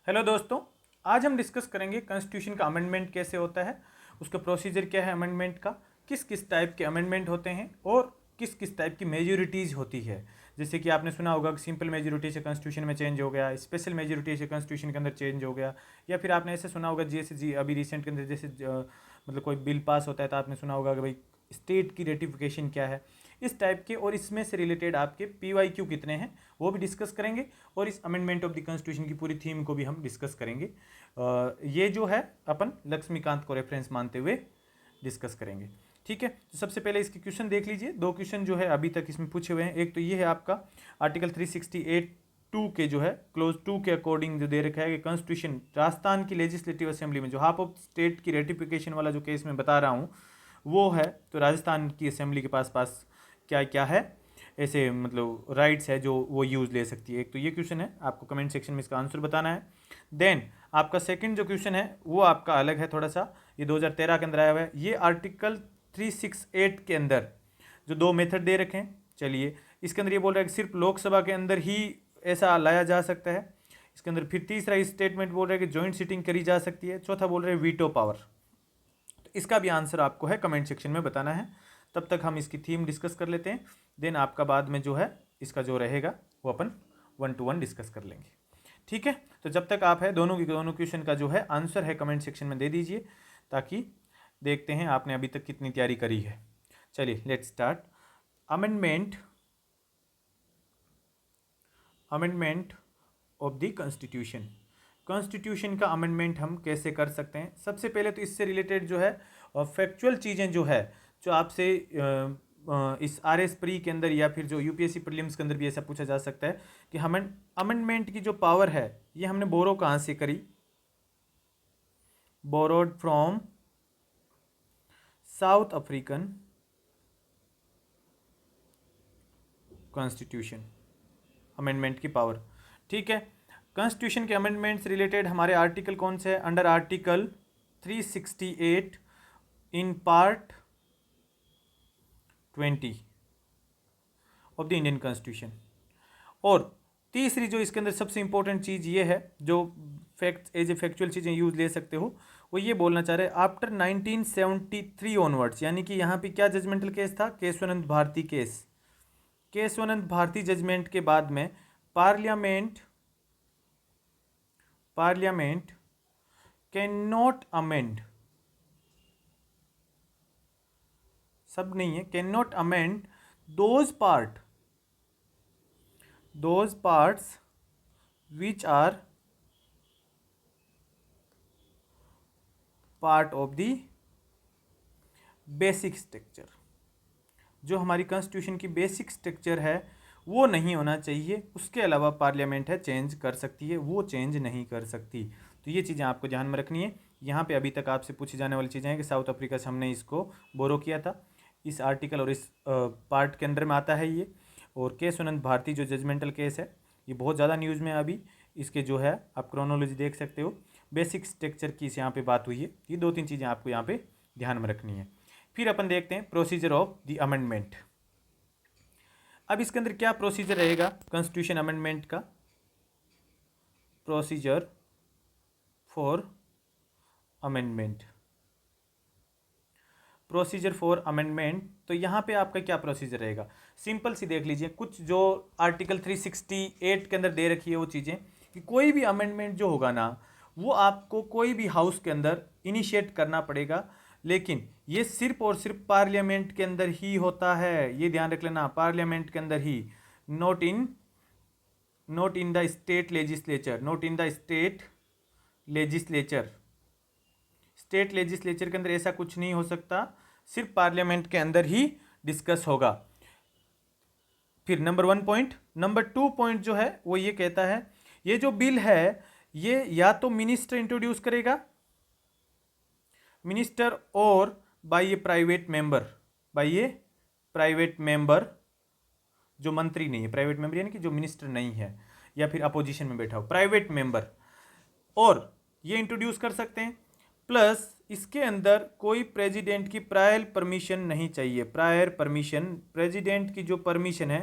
Hello दोस्तों, आज हम डिस्कस करेंगे कॉन्स्टिट्यूशन का अमेंडमेंट कैसे होता है, उसका प्रोसीजर क्या है अमेंडमेंट का, किस किस टाइप के अमेंडमेंट होते हैं और किस किस टाइप की मेजोरिटीज़ होती है। जैसे कि आपने सुना होगा कि सिंपल मेजोरिटी से कॉन्स्टिट्यूशन में चेंज हो गया, स्पेशल मेजोरिटी से कॉन्स्टिट्यूशन के अंदर चेंज हो गया, या फिर आपने ऐसे सुना होगा जैसे जी अभी रिसेंट के अंदर जैसे मतलब कोई बिल पास होता है तो आपने सुना होगा कि भाई स्टेट की रेटिफिकेशन क्या है, इस टाइप के। और इसमें से रिलेटेड आपके PYQ कितने हैं वो भी डिस्कस करेंगे, और इस अमेंडमेंट ऑफ द कॉन्स्टिट्यूशन की पूरी थीम को भी हम डिस्कस करेंगे। ये जो है अपन लक्ष्मीकांत को रेफरेंस मानते हुए डिस्कस करेंगे। ठीक है, तो सबसे पहले इसके क्वेश्चन देख लीजिए। दो क्वेश्चन जो है अभी तक इसमें पूछे हुए हैं। एक तो ये है आपका आर्टिकल 368(2) के जो है क्लोज 2 के अकॉर्डिंग जो दे रखा है कि कॉन्स्टिट्यूशन राजस्थान की लेजिस्लेटिव असेंबली में, जो हाफ ऑफ स्टेट की रेटिफिकेशन वाला जो केस मैं बता रहा हूँ वो है, तो राजस्थान की असेंबली के पास क्या क्या है ऐसे मतलब राइट्स है जो वो यूज़ ले सकती है। एक तो ये क्वेश्चन है, आपको कमेंट सेक्शन में इसका आंसर बताना है। देन आपका सेकंड जो क्वेश्चन है वो आपका अलग है थोड़ा सा, ये 2013 के अंदर आया हुआ है। ये आर्टिकल 368 के अंदर जो दो मेथड दे रखे हैं, चलिए इसके अंदर ये बोल रहा है कि सिर्फ लोकसभा के अंदर ही ऐसा लाया जा सकता है। इसके अंदर फिर तीसरा स्टेटमेंट बोल रहा है कि जॉइंट सिटिंग करी जा सकती है। चौथा बोल रहे हैं वीटो पावर। तो इसका भी आंसर आपको है कमेंट सेक्शन में बताना है। तब तक हम इसकी थीम डिस्कस कर लेते हैं, देन आपका बाद में जो है इसका जो रहेगा वो अपन 1 to 1 डिस्कस कर लेंगे। ठीक है, तो जब तक आप है दोनों की दोनों क्वेश्चन का जो है आंसर है कमेंट सेक्शन में दे दीजिए, ताकि देखते हैं आपने अभी तक कितनी तैयारी करी है। चलिए let's start. Amendment amendment of the constitution. Constitution का अमेंडमेंट हम कैसे कर सकते हैं? सबसे पहले तो इससे रिलेटेड जो है फैक्चुअल चीज़ें जो है, जो आपसे इस RS प्री के अंदर या फिर जो UPSC प्रीलिम्स के अंदर भी ऐसा पूछा जा सकता है कि हम अमेंडमेंट की जो पावर है ये हमने बोरो कहाँ से करी? Borrowed from south African constitution, amendment की पावर। ठीक है, कॉन्स्टिट्यूशन के अमेंडमेंट से रिलेटेड हमारे आर्टिकल कौन से है? Under article 368 in part 20 of the Indian constitution. और तीसरी जो इसके अंदर सबसे इंपॉर्टेंट चीज़ ये है, जो फैक्ट एज ए फैक्चुअल चीज़ें यूज ले सकते हो, वो ये बोलना चाह रहे हैं आफ्टर 1973 ऑनवर्ड्स, यानी कि यहाँ पे क्या जजमेंटल केस था? केशवानंद भारती केस। केशवानंद भारती जजमेंट के बाद में पार्लियामेंट कैन नॉट अमेंड, सब नहीं है, can not amend those parts which are part of the basic structure. जो हमारी कॉन्स्टिट्यूशन की बेसिक स्ट्रक्चर है वो नहीं होना चाहिए, उसके अलावा पार्लियामेंट है चेंज कर सकती है, वो चेंज नहीं कर सकती। तो ये चीज़ें आपको ध्यान में रखनी है। यहाँ पे अभी तक आपसे पूछी जाने वाली चीज़ें हैं कि साउथ अफ्रीका से हमने इसको बोरो किया था, इस आर्टिकल और इस पार्ट के अंदर में आता है ये। और केशवानंद भारती जो जजमेंटल केस है ये बहुत ज़्यादा न्यूज़ में अभी, इसके जो है आप क्रोनोलॉजी देख सकते हो। बेसिक स्ट्रक्चर की इस यहाँ पे बात हुई है। ये दो तीन चीज़ें आपको यहाँ पे ध्यान में रखनी है। फिर अपन देखते हैं प्रोसीजर ऑफ द अमेंडमेंट। अब इसके अंदर क्या प्रोसीजर रहेगा कॉन्स्टिट्यूशन अमेंडमेंट का? Procedure for amendment, procedure for amendment. तो यहाँ पे आपका क्या प्रोसीजर रहेगा? सिंपल सी देख लीजिए, कुछ जो आर्टिकल 368 के अंदर दे रखी है वो चीज़ें, कि कोई भी अमेंडमेंट जो होगा ना वो आपको कोई भी हाउस के अंदर इनिशिएट करना पड़ेगा, लेकिन ये सिर्फ और सिर्फ पार्लियामेंट के अंदर ही होता है। ये ध्यान रख लेना, पार्लियामेंट के अंदर ही, not in the state legislature, not in the state legislature. State legislature के अंदर ऐसा कुछ नहीं हो सकता, सिर्फ पार्लियामेंट के अंदर ही डिस्कस होगा। फिर नंबर 1 पॉइंट। नंबर 2 पॉइंट जो है वो ये कहता है ये जो बिल है ये या तो मिनिस्टर इंट्रोड्यूस करेगा, मिनिस्टर, और बाय ए प्राइवेट मेंबर, जो मंत्री नहीं है, प्राइवेट मेंबर यानी कि जो मिनिस्टर नहीं है या फिर अपोजिशन में बैठा हो, प्राइवेट मेंबर, और ये इंट्रोड्यूस कर सकते हैं। प्लस इसके अंदर कोई प्रेसिडेंट की प्रायर परमिशन नहीं चाहिए। प्रायर परमिशन, प्रेसिडेंट की जो परमिशन है,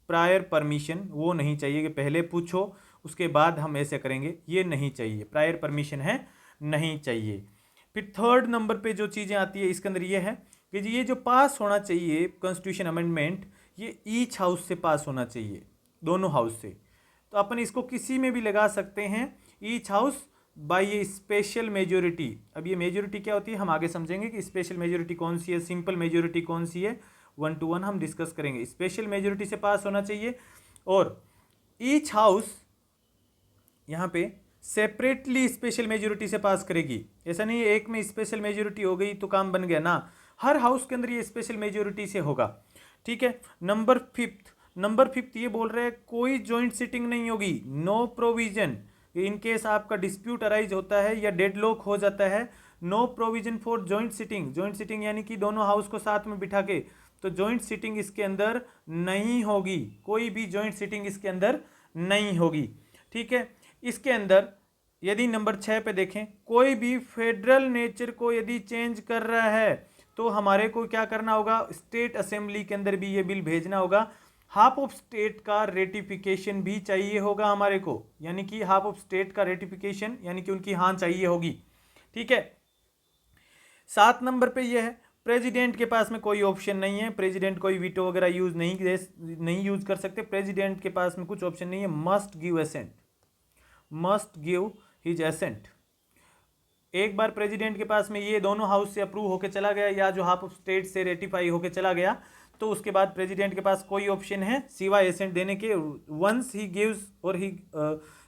प्रायर परमिशन वो नहीं चाहिए कि पहले पूछो उसके बाद हम ऐसे करेंगे, ये नहीं चाहिए, प्रायर परमिशन है नहीं चाहिए। फिर थर्ड नंबर पे जो चीज़ें आती है इसके अंदर ये है कि ये जो पास होना चाहिए कॉन्स्टिट्यूशन अमेंडमेंट, ये ईच हाउस से पास होना चाहिए, दोनों हाउस से। तो अपन इसको किसी में भी लगा सकते हैं, ईच हाउस बाय ये स्पेशल मेजोरिटी। अब ये मेजोरिटी क्या होती है हम आगे समझेंगे कि स्पेशल मेजोरिटी कौन सी है, सिंपल मेजोरिटी कौन सी है, 1 to 1 हम डिस्कस करेंगे। स्पेशल मेजोरिटी से पास होना चाहिए और ईच हाउस यहाँ पे सेपरेटली स्पेशल मेजोरिटी से पास करेगी। ऐसा नहीं है एक में स्पेशल मेजोरिटी हो गई तो काम बन गया ना, हर हाउस के अंदर ये स्पेशल मेजोरिटी से होगा। ठीक है। नंबर फिफ्थ ये बोल रहे हैं कोई जॉइंट सिटिंग नहीं होगी, नो प्रोविजन इन केस आपका डिस्प्यूट अराइज होता है या डेडलॉक हो जाता है, no provision for joint sitting यानी कि दोनों हाउस को साथ में बिठा के, तो जॉइंट सिटिंग इसके अंदर नहीं होगी, कोई भी जॉइंट सिटिंग इसके अंदर नहीं होगी। ठीक है। इसके अंदर यदि नंबर 6 पे देखें, कोई भी फेडरल नेचर को यदि चेंज कर रहा है तो हमारे को क्या करना होगा, स्टेट असेंबली के अंदर भी ये बिल भेजना होगा। हाफ ऑफ स्टेट का रेटिफिकेशन भी चाहिए होगा हमारे को, यानी कि हाफ ऑफ स्टेट का रेटिफिकेशन यानी कि उनकी हाँ चाहिए होगी। ठीक है। 7 नंबर पे ये है प्रेसिडेंट के पास में कोई ऑप्शन नहीं है, प्रेसिडेंट कोई वीटो वगैरह यूज नहीं यूज कर सकते, प्रेसिडेंट के पास में कुछ ऑप्शन नहीं है, मस्ट गिव हिज एसेंट। एक बार प्रेसिडेंट के पास में ये दोनों हाउस से अप्रूव होकर चला गया या जो हाफ ऑफ स्टेट से रेटिफाई होकर चला गया, तो उसके बाद प्रेसिडेंट के पास कोई ऑप्शन है सिवाय एसेंट देने के। वंस ही गिव्स और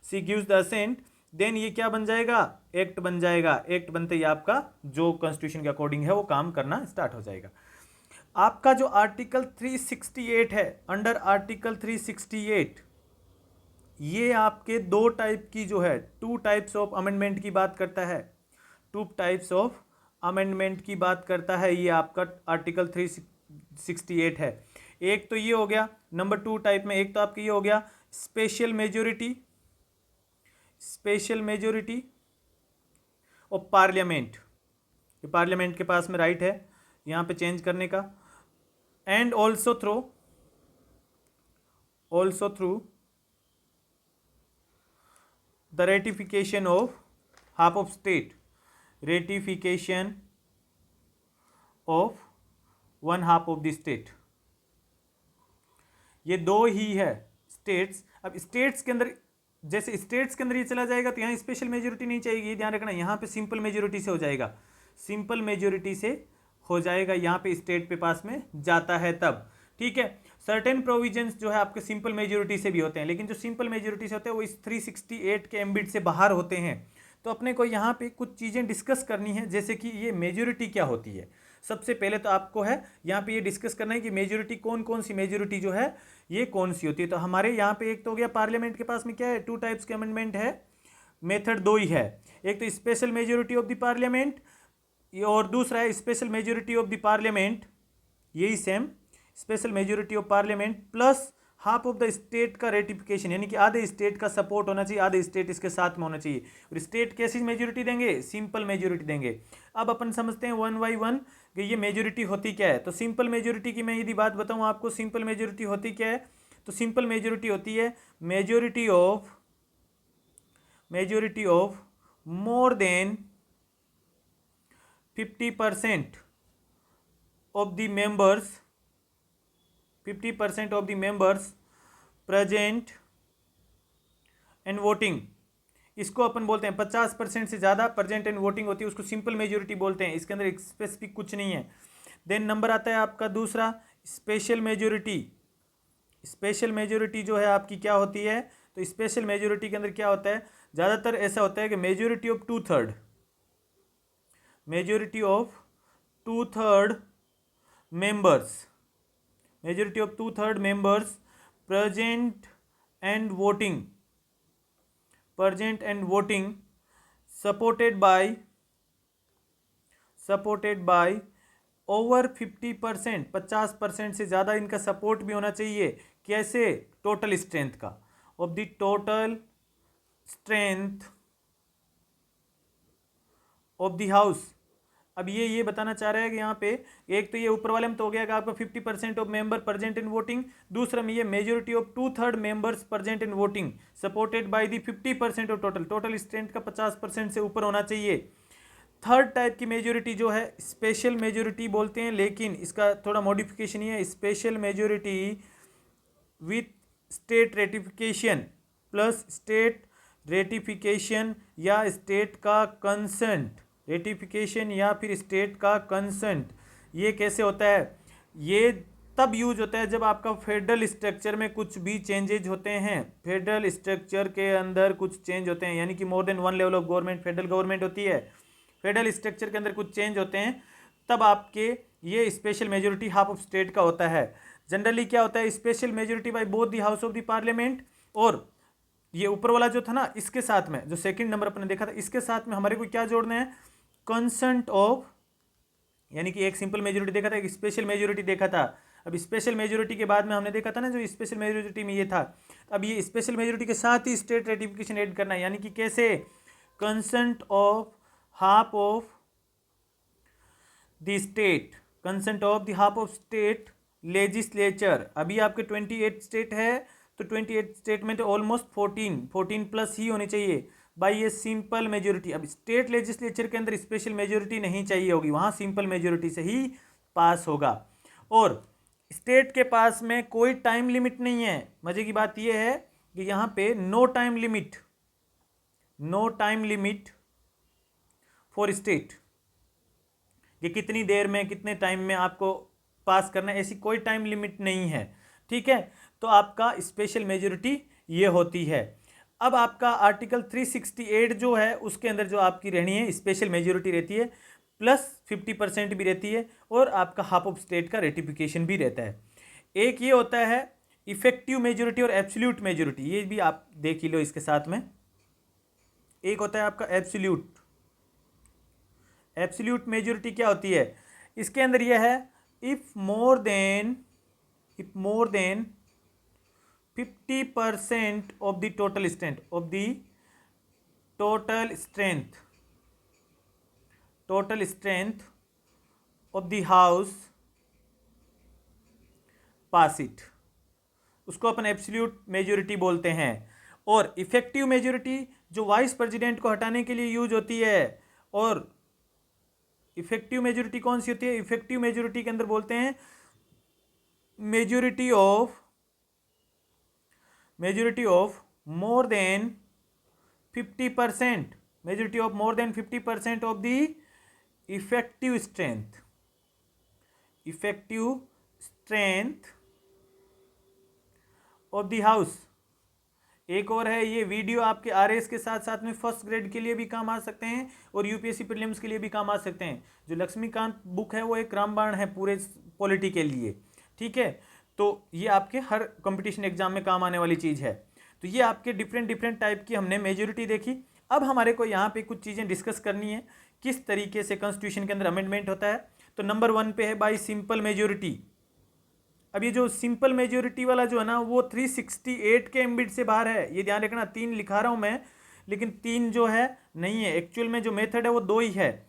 सी गिव्स द एसेंट, देन ये क्या बन जाएगा, एक्ट बन जाएगा। एक्ट बनते ही आपका जो कॉन्स्टिट्यूशन के अकॉर्डिंग है वो काम करना स्टार्ट हो जाएगा। आपका जो आर्टिकल 368 है, अंडर आर्टिकल 368 ये आपके दो टाइप की जो है, 2 टाइप्स ऑफ अमेंडमेंट की बात करता है, 2 टाइप्स ऑफ अमेंडमेंट की बात करता है ये आपका आर्टिकल 368 है। एक तो ये हो गया नंबर 2 टाइप में, एक तो आपका ये हो गया स्पेशल मेजोरिटी ऑफ पार्लियामेंट, ये पार्लियामेंट के पास में राइट है यहाँ पे चेंज करने का, and also through the ratification of half of state, ratification of 1/2 of the state. ये दो ही है स्टेट्स। अब स्टेट्स के अंदर जैसे स्टेट्स के अंदर ये चला जाएगा तो यहाँ स्पेशल मेजोरिटी नहीं चाहिए, ध्यान रखना, यहाँ पे सिंपल मेजोरिटी से हो जाएगा, सिंपल मेजोरिटी से हो जाएगा, यहाँ पे स्टेट पे पास में जाता है तब। ठीक है। सर्टेन प्रोविजंस जो है आपके सिंपल मेजोरिटी से भी होते हैं, लेकिन जो सिंपल मेजोरिटी से होते हैं वो इस 368 के एम्बिट से बाहर होते हैं। तो अपने को यहाँ पे कुछ चीज़ें डिस्कस करनी है, जैसे कि ये मेजोरिटी क्या होती है। सबसे पहले तो आपको है यहाँ पे ये डिस्कस करना है कि मेजोरिटी कौन सी मेजोरिटी जो है ये कौन सी होती है। तो हमारे यहाँ पे एक तो हो गया पार्लियामेंट के पास में क्या है, 2 टाइप्स के अमेंडमेंट है, मेथड 2 ही है, एक तो special majority of the parliament और दूसरा है special majority of the parliament, यही same special majority of parliament plus half of the state का रेटिफिकेशन, यानी कि आधे स्टेट का सपोर्ट होना चाहिए, आधे स्टेट इसके साथ में होना चाहिए। और स्टेट कैसी मेजोरिटी देंगे, सिंपल मेजोरिटी देंगे। अब अपन समझते हैं 1 by 1 कि ये मेजोरिटी होती क्या है। तो सिंपल मेजोरिटी की मैं यदि बात बताऊं आपको, सिंपल मेजोरिटी होती क्या है, तो सिंपल मेजोरिटी होती है majority of more than 50% of the members, 50% of the members present and voting. इसको अपन बोलते हैं 50% से ज़्यादा प्रेजेंट एंड वोटिंग होती है, उसको सिंपल मेजोरिटी बोलते हैं। इसके अंदर एक स्पेसिफिक कुछ नहीं है। देन नंबर आता है आपका दूसरा स्पेशल मेजोरिटी। स्पेशल मेजोरिटी जो है आपकी क्या होती है, तो स्पेशल मेजोरिटी के अंदर क्या होता है, ज़्यादातर ऐसा होता है कि majority of 2/3 members present and voting supported by over 50%, 50% से ज़्यादा इनका सपोर्ट भी होना चाहिए। कैसे, टोटल स्ट्रेंथ का, of the total strength of the house अब ये बताना चाह रहा है कि यहाँ पे एक तो ये ऊपर वाले में तो हो गया कि आपका 50% of member present in voting, दूसरा में ये majority of 2/3 members present in voting supported by the 50% of total strength का 50% से ऊपर होना चाहिए। थर्ड टाइप की मेजोरिटी जो है स्पेशल मेजोरिटी बोलते हैं, लेकिन इसका थोड़ा मॉडिफिकेशन ही है, special majority with state ratification plus state ratification या स्टेट का कंसेंट, रेटिफिकेशन या फिर स्टेट का कंसेंट। ये कैसे होता है? ये तब यूज होता है जब आपका फेडरल स्ट्रक्चर में कुछ भी चेंजेज होते हैं, फेडरल स्ट्रक्चर के अंदर कुछ चेंज होते हैं, यानी कि more than one level of government federal government होती है, फेडरल स्ट्रक्चर के अंदर कुछ चेंज होते हैं, तब आपके ये special majority half of state का होता है। जनरली क्या होता है? Special majority by both the house of the parliament, और ये ऊपर वाला जो था ना, इसके साथ में जो सेकंड नंबर अपने देखा था, इसके साथ में हमारे को क्या जोड़ना है? कंसेंट ऑफ, यानी कि एक सिंपल मेजोरिटी देखा था, एक स्पेशल मेजोरिटी देखा था। अब स्पेशल मेजोरिटी के बाद में हमने देखा था ना, जो स्पेशल मेजोरिटी में ये था, अब ये स्पेशल मेजोरिटी के साथ ही स्टेट रेटिफिकेशन ऐड करना है, यानी कि कैसे? Consent of half of the state, consent of the half of state legislature. अभी आपके 28 स्टेट है, तो 28 स्टेट में तो ऑलमोस्ट 14 प्लस ही होनी चाहिए बाई ये सिंपल मेजोरिटी। अब स्टेट लेजिस्लेचर के अंदर स्पेशल मेजोरिटी नहीं चाहिए होगी, वहाँ सिंपल मेजोरिटी से ही पास होगा। और स्टेट के पास में कोई टाइम लिमिट नहीं है। मजे की बात यह है कि यहाँ पे no time limit for state, कि कितनी देर में कितने टाइम में आपको पास करना है, ऐसी कोई टाइम लिमिट नहीं है। ठीक है, तो आपका स्पेशल मेजोरिटी ये होती है। अब आपका आर्टिकल 368 जो है उसके अंदर जो आपकी रहनी है स्पेशल मेजोरिटी रहती है, प्लस 50% भी रहती है, और आपका हाफ ऑफ स्टेट का रेटिफिकेशन भी रहता है। एक ये होता है इफेक्टिव मेजोरिटी और एब्सोल्यूट मेजोरिटी, ये भी आप देख ही लो इसके साथ में। एक होता है आपका एब्सोल्यूट मेजोरिटी क्या होती है? इसके अंदर यह है if more than 50% of the total strength of the house pass it, उसको अपन एब्सोल्यूट मेजोरिटी बोलते हैं। और इफेक्टिव मेजोरिटी जो वाइस प्रेसिडेंट को हटाने के लिए यूज होती है। और इफेक्टिव मेजोरिटी कौन सी होती है? इफेक्टिव मेजोरिटी के अंदर बोलते हैं majority of more than 50%, majority of more than 50% of the effective strength of the house. एक और है, ये वीडियो आपके आरएस के साथ साथ में फर्स्ट ग्रेड के लिए भी काम आ सकते हैं और यूपीएससी प्रीलिम्स के लिए भी काम आ सकते हैं। जो लक्ष्मीकांत बुक है वो एक रामबाण है पूरे पॉलिटी के लिए। ठीक है, तो ये आपके हर कंपटीशन एग्जाम में काम आने वाली चीज़ है। तो ये आपके डिफरेंट टाइप की हमने मेजोरिटी देखी। अब हमारे को यहाँ पे कुछ चीज़ें डिस्कस करनी है, किस तरीके से कॉन्स्टिट्यूशन के अंदर अमेंडमेंट होता है। तो नंबर 1 पे है बाई सिंपल मेजोरिटी। अब ये जो सिंपल मेजोरिटी वाला जो है ना, वो 368 के एम्बिट से बाहर है। ये ध्यान रखना, 3 लिखा रहा हूँ मैं, लेकिन 3 जो है नहीं है, एक्चुअल में जो मेथड है वो 2 ही है।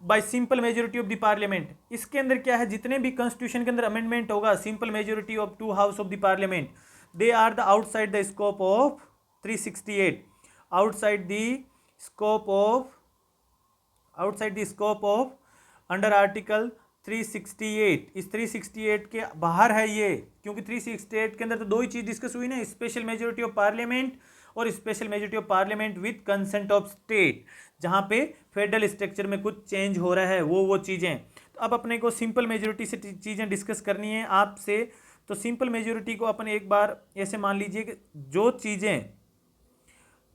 Bye simple majority of the parliament, इसके अंदर क्या है, जितने भी कॉन्स्टिट्यूशन के अंदर अमेंडमेंट होगा simple majority of 2 house of the parliament, they are the outside the scope of 368, outside the scope of under article 368। इस 368 के बाहर है ये, क्योंकि 368 के अंदर तो 2 ही चीज डिस्कस हुई ना, स्पेशल मेजोरिटी ऑफ पार्लियामेंट और special majority of parliament with consent of state, जहां पे फेडरल स्ट्रक्चर में कुछ चेंज हो रहा है वो चीजें। तो अब अपने को सिंपल मेजोरिटी से चीजें डिस्कस करनी है आपसे। तो सिंपल मेजोरिटी को अपन एक बार ऐसे मान लीजिए कि जो चीजें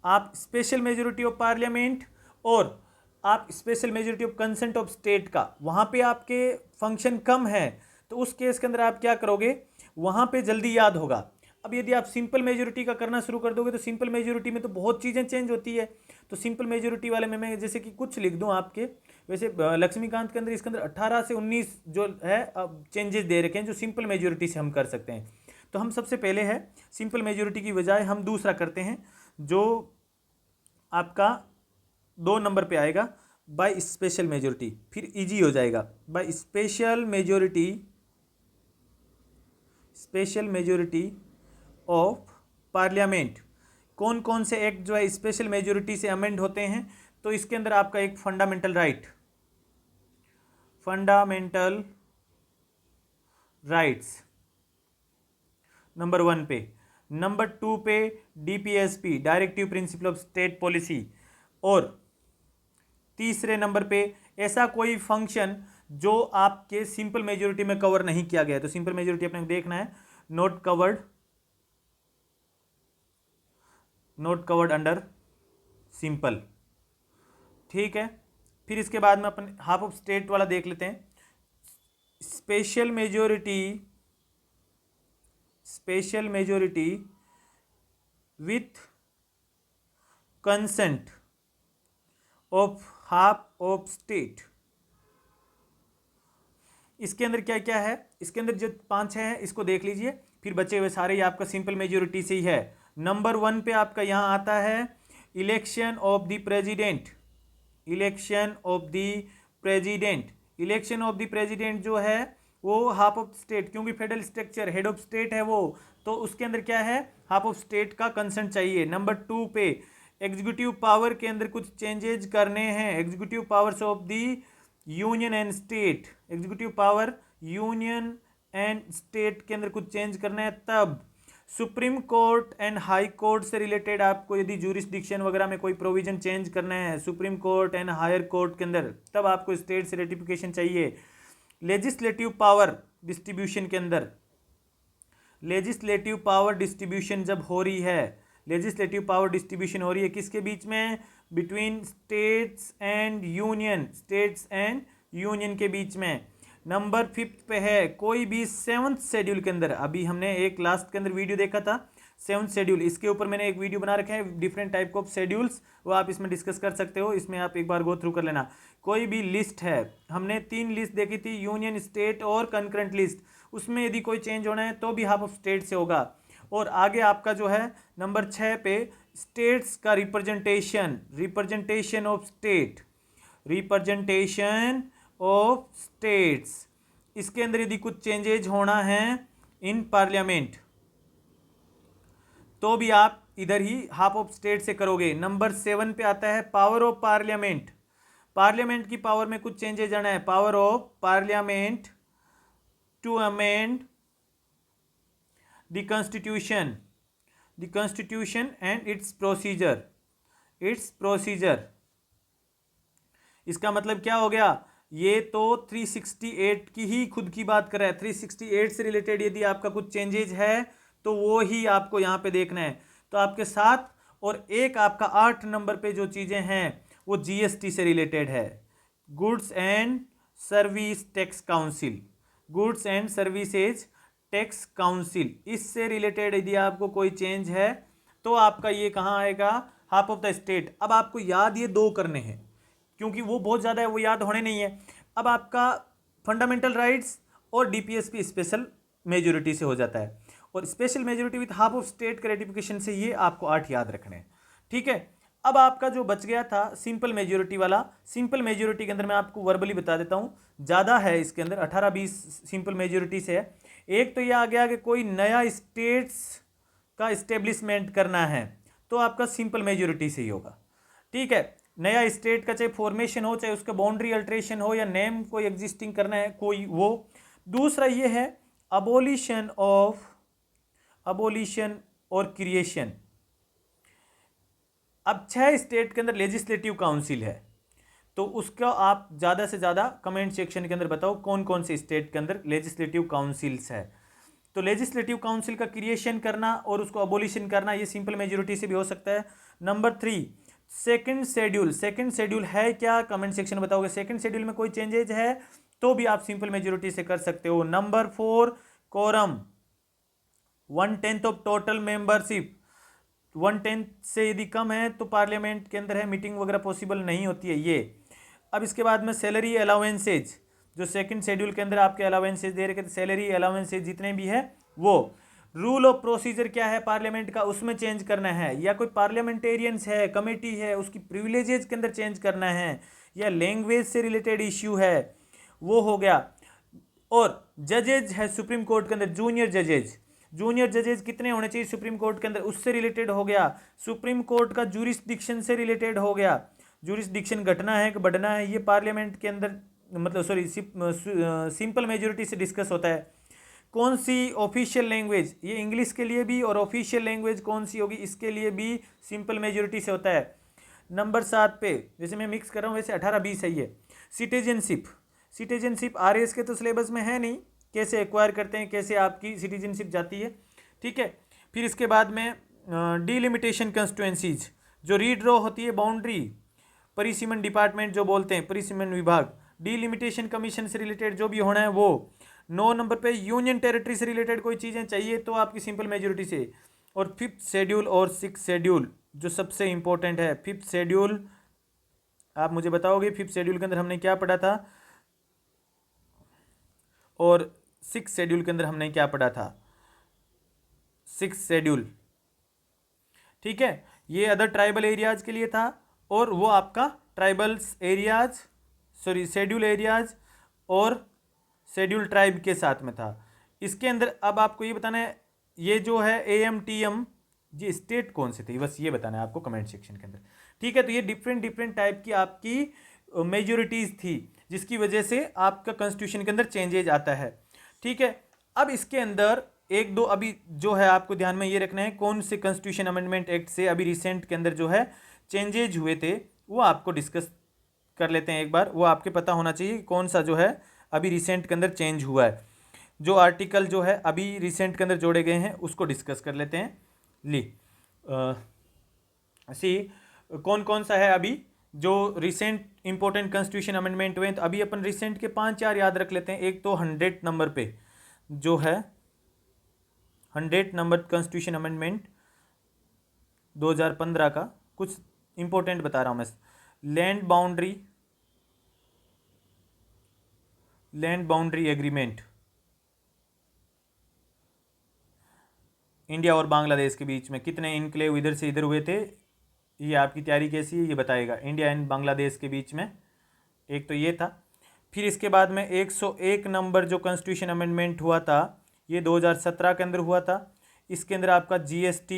आप स्पेशल मेजोरिटी ऑफ पार्लियामेंट और आप special majority of consent of state का वहाँ पे आपके फंक्शन कम है, तो उस केस के अंदर आप क्या करोगे, वहाँ पे जल्दी याद होगा। अब यदि आप सिंपल मेजोरिटी का करना शुरू कर दोगे तो सिंपल मेजोरिटी में तो बहुत चीज़ें चेंज होती है। तो सिंपल मेजोरिटी वाले में मैं जैसे कि कुछ लिख दूं आपके, वैसे लक्ष्मीकांत के अंदर इसके अंदर 18 से 19 जो है चेंजेस दे रखे हैं जो सिंपल मेजोरिटी से हम कर सकते हैं। तो हम सबसे पहले है सिंपल मेजोरिटी की बजाय हम दूसरा करते हैं, जो आपका 2 नंबर पे आएगा बाय स्पेशल मेजोरिटी, फिर इजी हो जाएगा। By special majority of parliament, कौन कौन से एक्ट जो है स्पेशल मेजोरिटी से अमेंड होते हैं? तो इसके अंदर आपका एक फंडामेंटल राइट्स नंबर 1 पे, नंबर 2 पे DPSP, directive principle of state policy, और तीसरे नंबर पे ऐसा कोई फंक्शन जो आपके सिंपल मेजोरिटी में कवर नहीं किया गया है। तो सिंपल मेजोरिटी अपने देखना है, नॉट कवर्ड अंडर सिंपल, ठीक है। फिर इसके बाद में अपन हाफ ऑफ स्टेट वाला देख लेते हैं। Special majority with consent of half of state, इसके अंदर क्या क्या है? इसके अंदर जो 5 है इसको देख लीजिए, फिर बचे हुए सारे ही आपका सिंपल मेजोरिटी से ही है। नंबर 1 पे आपका यहां आता है election of the president. Election of the president जो है वो हाफ ऑफ स्टेट, क्योंकि federal structure head of state है वो, तो उसके अंदर क्या है, हाफ ऑफ स्टेट का कंसेंट चाहिए। नंबर 2 पे एग्जीक्यूटिव पावर के अंदर कुछ चेंजेज करने हैं, executive powers of the union and state, executive power union and state के अंदर कुछ चेंज करना है। तब supreme court and high court से रिलेटेड आपको यदि ज्यूरिसडिक्शन वगैरह में कोई प्रोविजन चेंज करना है supreme court and higher court के अंदर, तब आपको स्टेट से रेटिफिकेशन चाहिए। लेजिस्लेटिव पावर डिस्ट्रीब्यूशन के अंदर, लेजिस्लेटिव पावर डिस्ट्रीब्यूशन जब हो रही है, लेजिस्लेटिव पावर डिस्ट्रीब्यूशन हो रही है किसके बीच में? बिटवीन स्टेट्स एंड यूनियन के बीच में। नंबर 5 पे है कोई भी 7th शेड्यूल के अंदर, अभी हमने एक लास्ट के अंदर वीडियो देखा था 7th शेड्यूल, इसके ऊपर मैंने एक वीडियो बना रखा है डिफरेंट टाइप ऑफ शेड्यूल्स, वो आप इसमें डिस्कस कर सकते हो, इसमें आप एक बार गो थ्रू कर लेना। कोई भी लिस्ट है, हमने 3 लिस्ट देखी थी, यूनियन, स्टेट और कंकरेंट लिस्ट, उसमें यदि कोई चेंज होना है तो भी हाफ ऑफ स्टेट से होगा। और आगे आपका जो है नंबर 6 पे स्टेट्स का रिप्रेजेंटेशन ऑफ स्टेट्स, इसके अंदर यदि कुछ चेंजेज होना है इन पार्लियामेंट तो भी आप इधर ही हाफ ऑफ स्टेट से करोगे। नंबर 7 पे आता है पावर ऑफ पार्लियामेंट, पार्लियामेंट की पावर में कुछ चेंजेज आना है, power of parliament to amend the constitution and its procedure. इसका मतलब क्या हो गया? ये तो 368 की ही खुद की बात कर रहा है, 368 से रिलेटेड यदि आपका कुछ चेंजेज है तो वो ही आपको यहाँ पे देखना है। तो आपके 7 और एक आपका 8 नंबर पे जो चीज़ें हैं वो जीएसटी से रिलेटेड है, goods and service tax council, इससे रिलेटेड यदि आपको कोई चेंज है तो आपका ये कहाँ आएगा? Half of the state. अब आपको याद ये 2 करने हैं क्योंकि वो बहुत ज़्यादा है, वो याद होने नहीं है। अब आपका फंडामेंटल राइट्स और डीपीएसपी स्पेशल मेजोरिटी से हो जाता है, और special majority with half of state के रेटिफिकेशन से ये आपको 8 याद रखने हैं, ठीक है। अब आपका जो बच गया था सिंपल मेजोरिटी वाला, सिंपल मेजोरिटी के अंदर मैं आपको वर्बली बता देता हूँ, ज़्यादा है इसके अंदर, 18-20 सिंपल मेजोरिटी से है। एक तो ये आ गया कि कोई नया स्टेट्स का इस्टेब्लिशमेंट करना है तो आपका सिंपल मेजोरिटी से ही होगा, ठीक है। नया स्टेट का चाहे फॉर्मेशन हो, चाहे उसका बाउंड्री अल्ट्रेशन हो, या नेम कोई एग्जिस्टिंग करना है कोई, वो। दूसरा ये है अबोलिशन और क्रिएशन। अब 6 स्टेट के अंदर लेजिस्लेटिव काउंसिल है, तो उसका आप ज़्यादा से ज़्यादा कमेंट सेक्शन के अंदर बताओ कौन कौन से स्टेट के अंदर लेजिस्लेटिव काउंसिल्स है। तो लेजिस्लेटिव काउंसिल का क्रिएशन करना और उसको अबोलिशन करना ये सिंपल मेजोरिटी से भी हो सकता है। नंबर 3 सेकंड शेड्यूल है क्या? कमेंट सेक्शन में बताओगे। सेकंड शेड्यूल में कोई चेंजेज है तो भी आप सिंपल मेजोरिटी से कर सकते हो। Number 4 quorum, 1/10 of total membership, 1/10 से यदि कम है तो पार्लियामेंट के अंदर है मीटिंग वगैरह पॉसिबल नहीं होती है ये। अब इसके बाद में सैलरी अलाउंसेज, जो सेकंड शेड्यूल के अंदर आपके अलाउंसेज दे रखे थे, सैलरी अलाउंसेज जितने भी है वो। रूल ऑफ प्रोसीजर क्या है पार्लियामेंट का, उसमें चेंज करना है, या कोई पार्लियामेंटेरियंस है, कमेटी है, उसकी प्रिविलेजेस के अंदर चेंज करना है, या लैंग्वेज से रिलेटेड इश्यू है, वो हो गया। और जजेज है सुप्रीम कोर्ट के अंदर, जूनियर जजेज कितने होने चाहिए सुप्रीम कोर्ट के अंदर, उससे रिलेटेड हो गया। सुप्रीम कोर्ट का जूरिसडिक्शन से रिलेटेड हो गया, जूरिसडिक्शन घटना है कि बढ़ना है, ये पार्लियामेंट के अंदर मतलब सॉरी सिंपल मेजोरिटी से डिस्कस होता है। कौन सी ऑफिशियल लैंग्वेज, ये इंग्लिश के लिए भी, और ऑफिशियल लैंग्वेज कौन सी होगी इसके लिए भी सिंपल मेजोरिटी से होता है। नंबर 7 पे, जैसे मैं मिक्स कर रहा हूँ वैसे 18-20 है ये। सिटीजनशिप आरएस के तो सिलेबस में है नहीं, कैसे एक्वायर करते हैं, कैसे आपकी सिटीजनशिप जाती है, ठीक है। फिर इसके बाद में डिलिमिटेशन कंस्टिट्यूएंसीज, जो रीड्रॉ होती है बाउंड्री, परिसीमन डिपार्टमेंट जो बोलते हैं, परिसीमन विभाग, डिलिमिटेशन कमीशन से रिलेटेड जो भी होना है वो। 9 नंबर पे यूनियन टेरिटरी से रिलेटेड कोई चीज़ें चाहिए तो आपकी सिंपल मेजोरिटी से। और 5th शेड्यूल और 6th शेड्यूल जो सबसे इंपॉर्टेंट है। 5th शेड्यूल आप मुझे बताओगे 5th शेड्यूल के अंदर हमने क्या पढ़ा था, और 6th शेड्यूल के अंदर हमने क्या पढ़ा था। 6th शेड्यूल, ठीक है, ये अदर ट्राइबल एरियाज के लिए था, और वो आपका ट्राइबल्स एरियाज शेड्यूल एरियाज और शेड्यूल ट्राइब के साथ में था। इसके अंदर अब आपको ये बताना है, ये जो है AMTM ये स्टेट कौन से थे, बस ये बताना है आपको कमेंट सेक्शन के अंदर, ठीक है। तो ये डिफरेंट टाइप की आपकी मेजोरिटीज़ थी, जिसकी वजह से आपका कॉन्स्टिट्यूशन के अंदर चेंजेज आता है, ठीक है। अब इसके अंदर एक दो अभी जो है आपको ध्यान में ये रखना है, कौन से कॉन्स्टिट्यूशन अमेंडमेंट एक्ट से अभी रिसेंट के अंदर जो है चेंजेज हुए थे, वो आपको डिस्कस कर लेते हैं एक बार। वो आपके पता होना चाहिए कौन सा जो है अभी रिसेंट के अंदर चेंज हुआ है। जो आर्टिकल जो है अभी रिसेंट के अंदर जोड़े गए हैं उसको डिस्कस कर लेते हैं। कौन कौन सा है अभी जो रिसेंट इंपॉर्टेंट कॉन्स्टिट्यूशन अमेंडमेंट हुए, तो अभी अपन रिसेंट के 5-4 याद रख लेते हैं। एक तो 100 नंबर पे जो है 100 नंबर कॉन्स्टिट्यूशन अमेंडमेंट 2015 का, कुछ इंपॉर्टेंट बता रहा हूं मैं। लैंड बाउंड्री एग्रीमेंट इंडिया और बांग्लादेश के बीच में, कितने इनक्लेव इधर से इधर हुए थे, ये आपकी तैयारी कैसी है ये बताएगा। इंडिया एंड बांग्लादेश के बीच में एक तो ये था। फिर इसके बाद में 101 नंबर जो कॉन्स्टिट्यूशन अमेंडमेंट हुआ था, ये 2017 के अंदर हुआ था। इसके अंदर आपका GST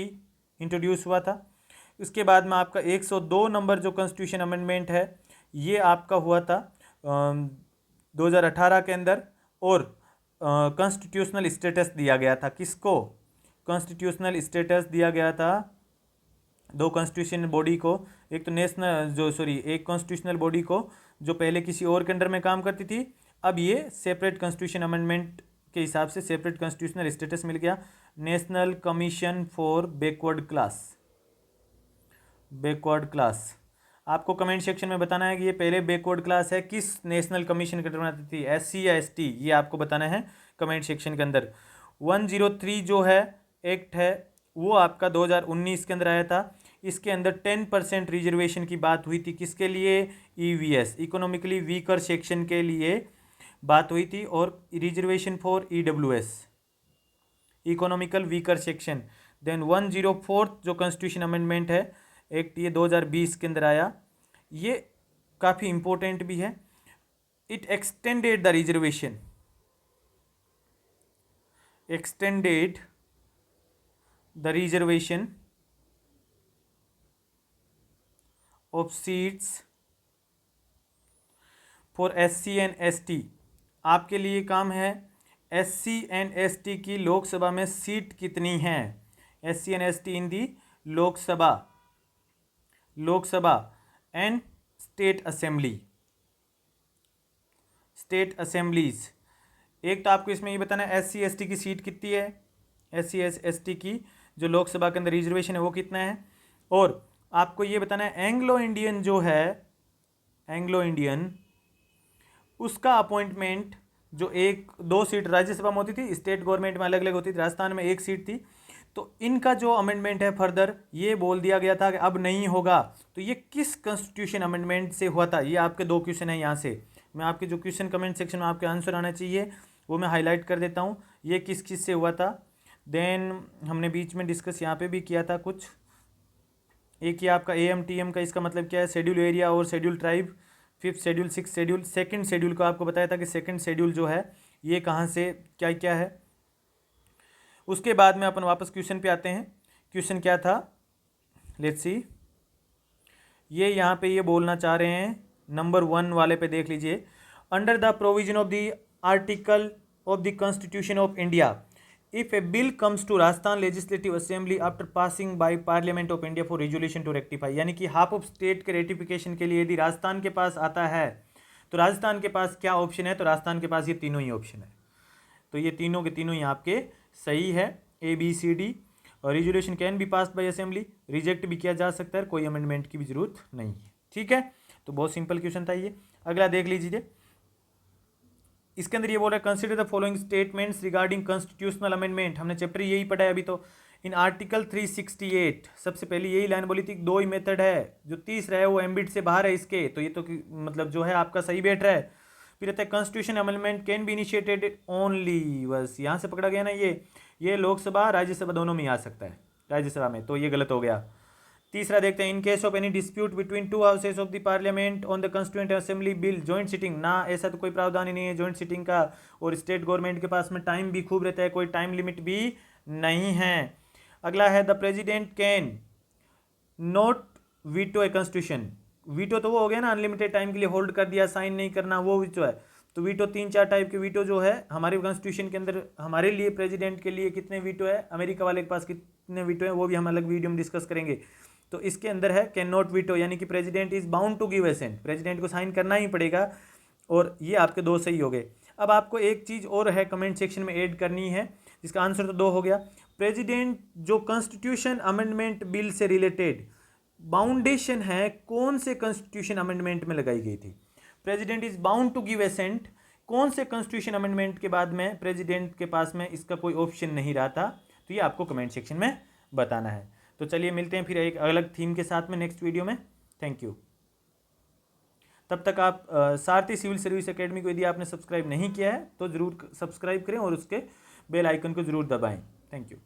इंट्रोड्यूस हुआ था। उसके बाद में आपका 102 नंबर जो कॉन्स्टिट्यूशन अमेंडमेंट है, ये आपका हुआ था 2018 के अंदर। और कॉन्स्टिट्यूशनल स्टेटस दिया गया था किसको, कॉन्स्टिट्यूशनल स्टेटस दिया गया था 2 कॉन्स्टिट्यूशन बॉडी को। एक तो एक कॉन्स्टिट्यूशनल बॉडी को जो पहले किसी और के अंडर में काम करती थी, अब ये सेपरेट कॉन्स्टिट्यूशन अमेंडमेंट के हिसाब से सेपरेट कॉन्स्टिट्यूशनल स्टेटस मिल गया। National commission for backward class, आपको कमेंट सेक्शन में बताना है कि ये पहले बैकवर्ड क्लास है किस नेशनल कमीशन के अंडर बनाती थी, SC या ST, ये आपको बताना है कमेंट सेक्शन के अंदर। 103 जो है एक्ट है वो आपका 2019 के अंदर आया था। इसके अंदर 10% रिजर्वेशन की बात हुई थी, किसके लिए, EVS इकोनॉमिकली वीकर सेक्शन के लिए बात हुई थी, और reservation for EWS economical weaker section. Then 104 जो कॉन्स्टिट्यूशन अमेंडमेंट है एक्ट, ये 2020 के अंदर आया, ये काफ़ी इंपॉर्टेंट भी है। It extended the reservation of seats for SC and ST। आपके लिए काम है SC एंड ST की लोकसभा में सीट कितनी है, SC and ST in the Lok Sabha and state assemblies. एक तो आपको इसमें ये बताना है SC ST की सीट कितनी है, SC ST की जो लोकसभा के अंदर रिजर्वेशन है वो कितना है। और आपको ये बताना है एंग्लो इंडियन जो है, एंग्लो इंडियन उसका अपॉइंटमेंट जो 1-2 सीट राज्यसभा में होती थी, स्टेट गवर्नमेंट में अलग अलग होती थी, राजस्थान में 1 सीट थी, तो इनका जो अमेंडमेंट है फर्दर ये बोल दिया गया था कि अब नहीं होगा। तो ये किस कॉन्स्टिट्यूशन अमेंडमेंट से हुआ था, ये आपके 2 क्वेश्चन है। यहाँ से मैं आपके जो क्वेश्चन कमेंट सेक्शन में आपके आंसर आना चाहिए वो मैं हाईलाइट कर देता हूँ। ये किस से हुआ था, देन हमने बीच में डिस्कस यहाँ पे भी किया था कुछ, एक ही आपका AMTM का इसका मतलब क्या है, शेड्यूल एरिया और schedule tribe, 5th schedule, 6th schedule, 2nd schedule को आपको बताया था कि 2nd शेड्यूल जो है ये कहाँ से क्या क्या है। उसके बाद में अपन वापस क्वेश्चन पे आते हैं। क्वेश्चन क्या था, लेट्स सी। ये यहाँ पे ये बोलना चाह रहे हैं, नंबर 1 वाले पे देख लीजिए, under the provision of the article of the constitution of India, if a bill comes to Rajasthan Legislative Assembly after passing by Parliament of India for resolution to rectify, यानी कि हाफ ऑफ स्टेट के ratification के लिए यदि राजस्थान के पास आता है तो राजस्थान के पास क्या ऑप्शन है, तो राजस्थान के पास ये तीनों ही ऑप्शन है। तो ये तीनों के तीनों ही आपके सही है, ABCD। और resolution can be passed by assembly, reject भी किया जा सकता है, कोई अमेंडमेंट की भी जरूरत नहीं है। ठीक है, तो बहुत सिंपल क्वेश्चन था ये। अगला देख लीजिए, इसके अंदर ये बोल रहा है consider the following statements regarding constitutional amendment. हमने चैप्टर यही पढ़ा है अभी तो। इन आर्टिकल 368 सबसे पहले यही लाइन बोली थी, 2 ही मेथड है, जो तीसरा है वो एम्बिट से बाहर है इसके, तो ये तो मतलब जो है आपका सही बैठ रहा है। फिर रहता है constitution amendment can be initiated only, बस यहाँ से पकड़ा गया ना, ये लोकसभा राज्यसभा दोनों में आ सकता है, राज्यसभा में, तो ये गलत हो गया। तीसरा देखते हैं, in case of any dispute between 2 houses of the parliament on the constituent assembly bill joint sitting, ना ऐसा तो कोई प्रावधान ही नहीं है जॉइंट सिटिंग का, और स्टेट गवर्नमेंट के पास में टाइम भी खूब रहता है, कोई टाइम लिमिट भी नहीं है। अगला है the president can not veto a constitution, veto तो वो हो गया ना, अनलिमिटेड टाइम के लिए होल्ड कर दिया, साइन नहीं करना, वो वीटो है। तो वीटो 3-4 टाइप के वीटो जो है हमारे कॉन्स्टिट्यूशन के अंदर, हमारे लिए प्रेसिडेंट के लिए कितने वीटो है, अमेरिका वाले के पास कितने वीटो है, वो भी हम अलग वीडियो में डिस्कस करेंगे। तो इसके अंदर है कैन नॉट वीटो, यानी कि president is bound to give assent, president को साइन करना ही पड़ेगा, और ये आपके 2 सही हो गए। अब आपको एक चीज़ और है कमेंट सेक्शन में ऐड करनी है, जिसका आंसर तो 2 हो गया। प्रेसिडेंट जो कॉन्स्टिट्यूशन अमेंडमेंट बिल से रिलेटेड बाउंडेशन है, कौन से कॉन्स्टिट्यूशन अमेंडमेंट में लगाई गई थी, president is bound to give assent, कौन से कॉन्स्टिट्यूशन अमेंडमेंट के बाद में प्रेसिडेंट के पास में इसका कोई ऑप्शन नहीं रहा था, तो ये आपको कमेंट सेक्शन में बताना है। तो चलिए मिलते हैं फिर एक अलग थीम के साथ में नेक्स्ट वीडियो में। Thank you. तब तक आप सारथी सिविल सर्विस एकेडमी को यदि आपने सब्सक्राइब नहीं किया है तो ज़रूर सब्सक्राइब करें और उसके बेल आइकन को ज़रूर दबाएं। Thank you.